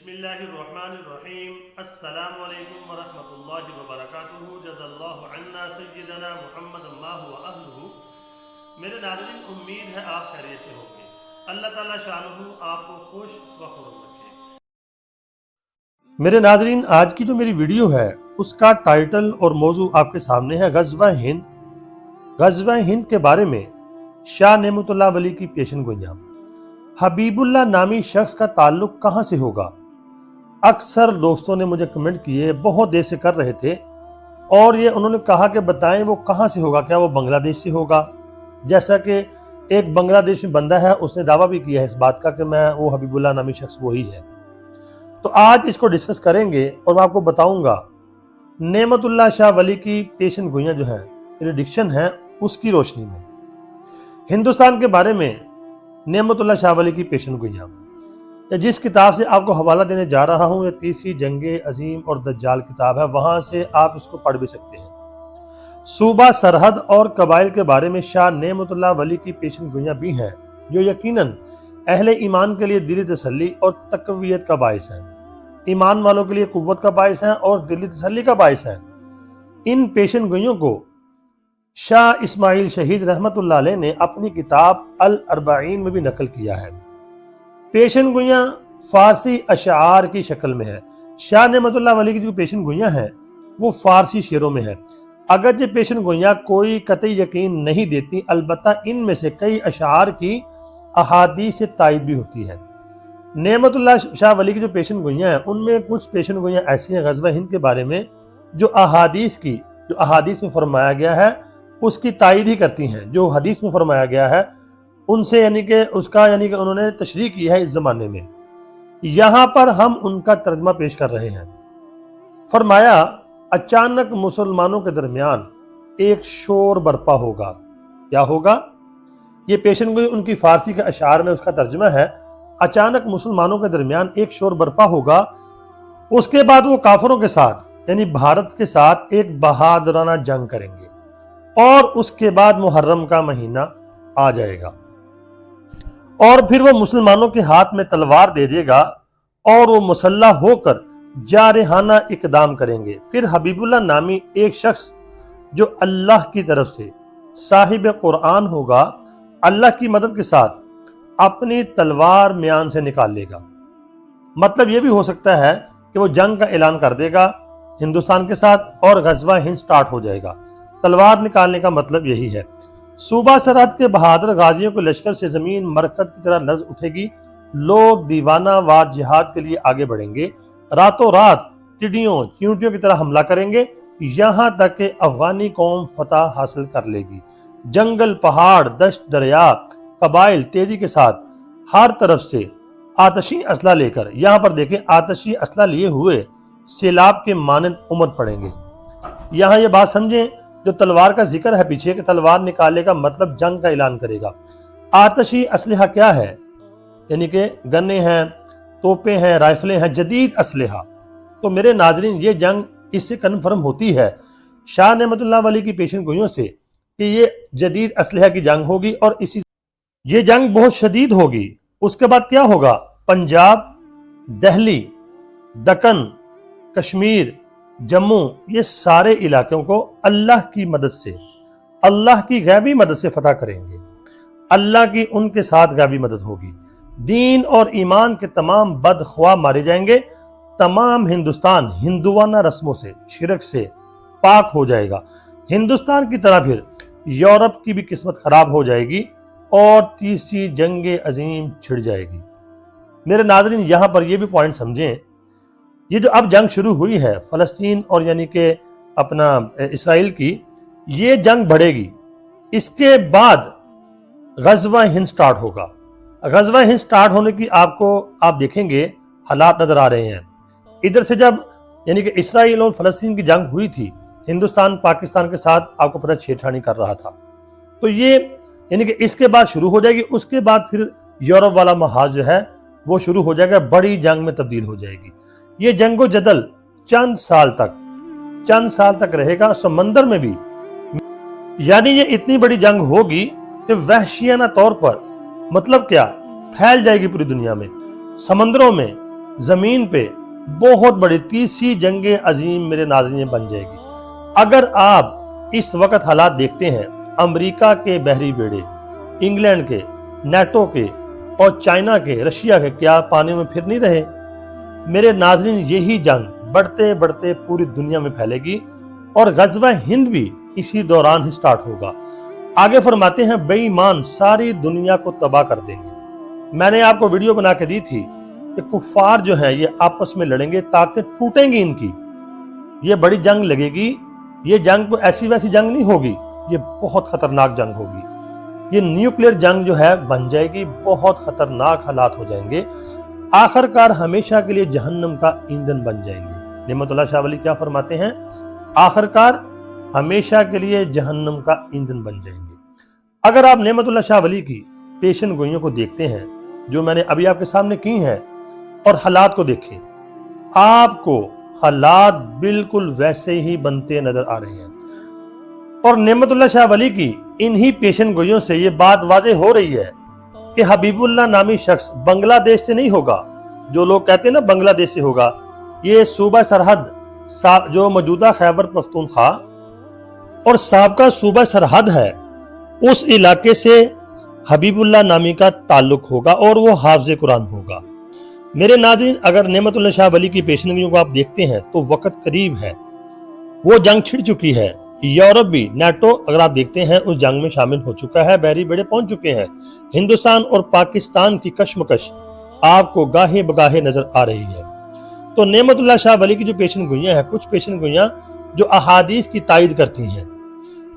बिस्मिल्लाहिर्रहमानिर्रहीम। अस्सलामु अलैकुम वरहमतुल्लाहि वबरकातुहू। जज़ल्लाहु अन्ना सय्यदना मुहम्मद अल्लाहु व अहलुहू। मेरे नाज़रीन, उम्मीद है आप खैरियत से होंगे। अल्लाह ताला शानुहु आपको खुश व खुर्रम रखे। मेरे नाज़रीन, आज की जो मेरी वीडियो है उसका टाइटल और मौजू आपके सामने है ग़ज़वा हिंद। ग़ज़वा हिंद के बारे में शाह नेमतुल्लाह वली की पेशन गोइयां। हबीबुल्लाह नामी शख्स का ताल्लुक कहां से होगा? अक्सर दोस्तों ने मुझे कमेंट किए, बहुत देर से कर रहे थे, और ये उन्होंने कहा कि बताएं वो कहां से होगा, क्या वो बांग्लादेश से होगा? जैसा कि एक बांग्लादेश में बंदा है, उसने दावा भी किया है इस बात का कि मैं वो हबीबुल्लाह नामी शख्स वही है। तो आज इसको डिस्कस करेंगे और मैं आपको बताऊंगा नेमतुल्लाह शाह वली की पेशन गोइयां जो है, प्रेडिक्शन है, उसकी रोशनी में हिंदुस्तान के बारे में नेमतुल्लाह शाह वली की पेशन गोइयां। जिस किताब से आपको हवाला देने जा रहा हूं, ये तीसरी जंगे अजीम और दज्जाल किताब है, वहां से आप इसको पढ़ भी सकते हैं। सूबा सरहद और कबाइल के बारे में शाह नेमतुल्लाह वली की पेशन गोइयां भी हैं, जो यकीनन अहले ईमान के लिए दिली तसल्ली और तकवीयत का बायस है। ईमान वालों के लिए कुव्वत का बायस है और दिली तसल्ली का बायस है। इन पेशन गोइयों को शाह इस्माइल शहीद रहमतुल्लाह अलैह ने अपनी किताब अल अरबाईन में भी नकल किया है। पेशन गोइयां फारसी अशार की शक्ल में है। शाह नेमतुल्लाह वली की जो पेशन गोइयां हैं वो फारसी शेरों में है। अगर ये पेशन गोइयां कोई कतई यकीन नहीं देती, अलबत्ता इनमें से कई अशार की अहादीस से तायद भी होती है। नेमतुल्लाह शाह वली की जो पेशन गोइयां हैं उनमें कुछ पेशन गोइयां ऐसी हैं ग़ज़वा हिंद के बारे में जो अहादीस में फरमाया गया है उसकी तायद ही करती हैं। जो हदीस में फरमाया गया है उनसे यानी कि उन्होंने तशरीह की है इस ज़माने में। यहाँ पर हम उनका तर्जमा पेश कर रहे हैं। फरमाया, अचानक मुसलमानों के दरमियान एक शोर बरपा होगा। क्या होगा? ये पेशन गोई उनकी फारसी के अशार में उसका तर्जमा है, अचानक मुसलमानों के दरमियान एक शोर बरपा होगा, उसके बाद वो काफिरों के साथ यानी भारत के साथ एक बहादुराना जंग करेंगे और उसके बाद मुहर्रम का महीना आ जाएगा और फिर वो मुसलमानों के हाथ में तलवार दे देगा और वो मुसल्लह होकर जारहाना इकदाम करेंगे। फिर हबीबुल्लाह नामी एक शख्स जो अल्लाह की तरफ से साहिब कुरान होगा, अल्लाह की मदद के साथ अपनी तलवार म्यान से निकाल लेगा। मतलब ये भी हो सकता है कि वो जंग का ऐलान कर देगा हिंदुस्तान के साथ और ग़ज़वा हिंद स्टार्ट हो जाएगा। तलवार निकालने का मतलब यही है। सूबा सरहद के बहादुर गाजियों के लश्कर से जमीन मरकत की तरह लर्ज उठेगी। लोग दीवाना वार जिहाद के लिए आगे बढ़ेंगे। रातों रात टिड्डियों चींटियों की तरह हमला करेंगे, यहाँ तक कि अफगानी कौम फतह हासिल कर लेगी। जंगल, पहाड़, दश्त, दरिया, कबाइल तेजी के साथ हर तरफ से आतशी असला लेकर, यहाँ पर देखें, आतशी असला लिए हुए सैलाब के मानंद उमड़ पड़ेंगे। यहाँ ये बात समझें, जो तलवार का जिक्र है पीछे कि तलवार निकालने का मतलब जंग का ऐलान करेगा। आतशी असलहा क्या है? यानी कि गन्ने हैं, तोपें हैं, राइफलें हैं, जदीद असलहा। तो मेरे नाजरीन, ये जंग इससे कन्फर्म होती है शाह नेमतुल्लाह वली की पेशन गोइयों से कि ये जदीद असलहा की जंग होगी और ये जंग बहुत शदीद होगी। उसके बाद क्या होगा? पंजाब, दिल्ली, दक्कन, कश्मीर, जम्मू, ये सारे इलाकों को अल्लाह की मदद से, अल्लाह की गैबी मदद से फतह करेंगे। अल्लाह की उनके साथ गैबी मदद होगी। दीन और ईमान के तमाम बदख्वाह मारे जाएंगे। तमाम हिंदुस्तान हिंदुआना रस्मों से, शिरक से पाक हो जाएगा। हिंदुस्तान की तरह फिर यूरोप की भी किस्मत खराब हो जाएगी और तीसरी जंगे अजीम छिड़ जाएगी। मेरे नाज़रीन, यहाँ पर यह भी पॉइंट समझें, ये जो अब जंग शुरू हुई है फ़लस्तीन और यानी कि अपना इसराइल की, ये जंग बढ़ेगी। इसके बाद ग़ज़वा हिंद स्टार्ट होगा। ग़ज़वा हिंद स्टार्ट होने की आप देखेंगे हालात नजर आ रहे हैं। इधर से जब यानी कि इसराइल और फ़लस्तीन की जंग हुई थी, हिंदुस्तान पाकिस्तान के साथ आपको पता छेड़छाड़ी कर रहा था, तो ये यानी कि इसके बाद शुरू हो जाएगी। उसके बाद फिर यूरोप वाला महाज जो है वो शुरू हो जाएगा, बड़ी जंग में तब्दील हो जाएगी। ये जंगो जदल चंद साल तक रहेगा, समंदर में भी। यानी ये इतनी बड़ी जंग होगी कि वहशियाना तौर पर, मतलब क्या, फैल जाएगी पूरी दुनिया में, समंदरों में, زمین پہ بہت بڑی تیسری جنگ عظیم میرے ناظرین بن جائے گی۔ اگر آپ اس وقت حالات دیکھتے ہیں، امریکہ کے بحری بیڑے، انگلینڈ کے، نیٹو کے اور چائنا کے، رشیا کے، کیا پانی میں پھر نہیں رہے؟ میرے ناظرین یہی جنگ بڑھتے بڑھتے پوری دنیا میں پھیلے گی اور غزوہ ہند بھی اسی دوران ہی سٹارٹ ہوگا۔ آگے فرماتے ہیں بے ایمان ساری دنیا کو تباہ کر دیں گے۔ میں نے آپ کو ویڈیو بنا کے دی تھی کہ کفار جو ہیں یہ آپس میں لڑیں گے، طاقتیں ٹوٹیں گی ان کی، یہ بڑی جنگ لگے گی۔ یہ جنگ کوئی ایسی ویسی جنگ نہیں ہوگی، یہ بہت خطرناک جنگ ہوگی۔ یہ نیوکلیر جنگ جو ہے بن جائے گی، بہت خطرناک حالات ہو جائیں گے، آخر کار ہمیشہ کے لیے جہنم کا ایندھن بن جائیں گے۔ نعمت اللہ شاہ ولی کیا فرماتے ہیں؟ آخر کار ہمیشہ کے لیے جہنم کا ایندھن بن جائیں گے۔ اگر آپ نعمت اللہ شاہ ولی کی پیشن گوئیوں کو دیکھتے ہیں جو میں نے ابھی آپ کے سامنے کی ہیں اور حالات کو دیکھیں، آپ کو حالات بالکل ویسے ہی بنتے نظر آ رہے ہیں۔ اور نعمت اللہ شاہ ولی کی انہی پیشن گوئیوں سے یہ بات واضح ہو رہی ہے کہ حبیب اللہ نامی شخص بنگلہ دیش سے نہیں ہوگا۔ جو لوگ کہتے ہیں نا بنگلہ دیش سے ہوگا، یہ صوبہ سرحد جو موجودہ خیبر پختونخوا اور سابقہ صوبہ سرحد ہے، اس علاقے سے حبیب اللہ نامی کا تعلق ہوگا اور وہ حافظ قرآن ہوگا۔ میرے ناظرین اگر نعمت اللہ شاہ ولی کی پیشنگوئیوں کو آپ دیکھتے ہیں تو وقت قریب ہے، وہ جنگ چھڑ چکی ہے۔ یورپ بھی نیٹو اگر آپ دیکھتے ہیں اس جنگ میں شامل ہو چکا ہے، بحری بیڑے پہنچ چکے ہیں۔ ہندوستان اور پاکستان کی کشمکش آپ کو گاہے بگاہے نظر آ رہی ہے۔ تو نعمت اللہ شاہ ولی کی جو پیشن گوئیاں ہیں، کچھ پیشن گوئیاں جو احادیث کی تائید کرتی ہیں،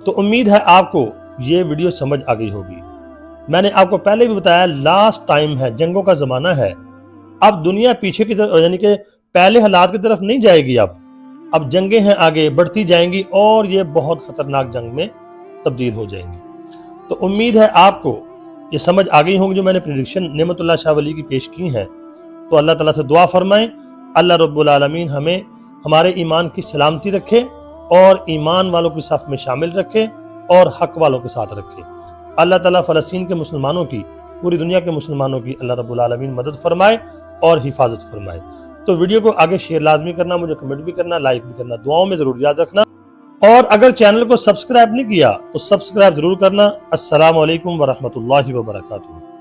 تو امید ہے آپ کو یہ ویڈیو سمجھ آ گئی ہوگی۔ میں نے آپ کو پہلے بھی بتایا لاسٹ ٹائم ہے، جنگوں کا زمانہ ہے۔ اب دنیا پیچھے کی طرف یعنی کہ پہلے حالات کی طرف نہیں جائے گی، اب جنگیں ہیں آگے بڑھتی جائیں گی اور یہ بہت خطرناک جنگ میں تبدیل ہو جائیں گی۔ تو امید ہے آپ کو یہ سمجھ آ گئی ہوں گی جو میں نے پریڈکشن نعمت اللہ شاہ ولی کی پیش کی ہیں۔ تو اللہ تعالیٰ سے دعا فرمائیں اللہ رب العالمین ہمیں ہمارے ایمان کی سلامتی رکھے اور ایمان والوں کی صف میں شامل رکھے اور حق والوں کے ساتھ رکھے۔ اللہ تعالیٰ فلسطین کے مسلمانوں کی، پوری دنیا کے مسلمانوں کی اللہ رب العالمین مدد فرمائے اور حفاظت فرمائے۔ تو ویڈیو کو آگے شیئر لازمی کرنا، مجھے کمنٹ بھی کرنا، لائک بھی کرنا، دعاؤں میں ضرور یاد رکھنا، اور اگر چینل کو سبسکرائب نہیں کیا تو سبسکرائب ضرور کرنا۔ السلام علیکم ورحمۃ اللہ وبرکاتہ۔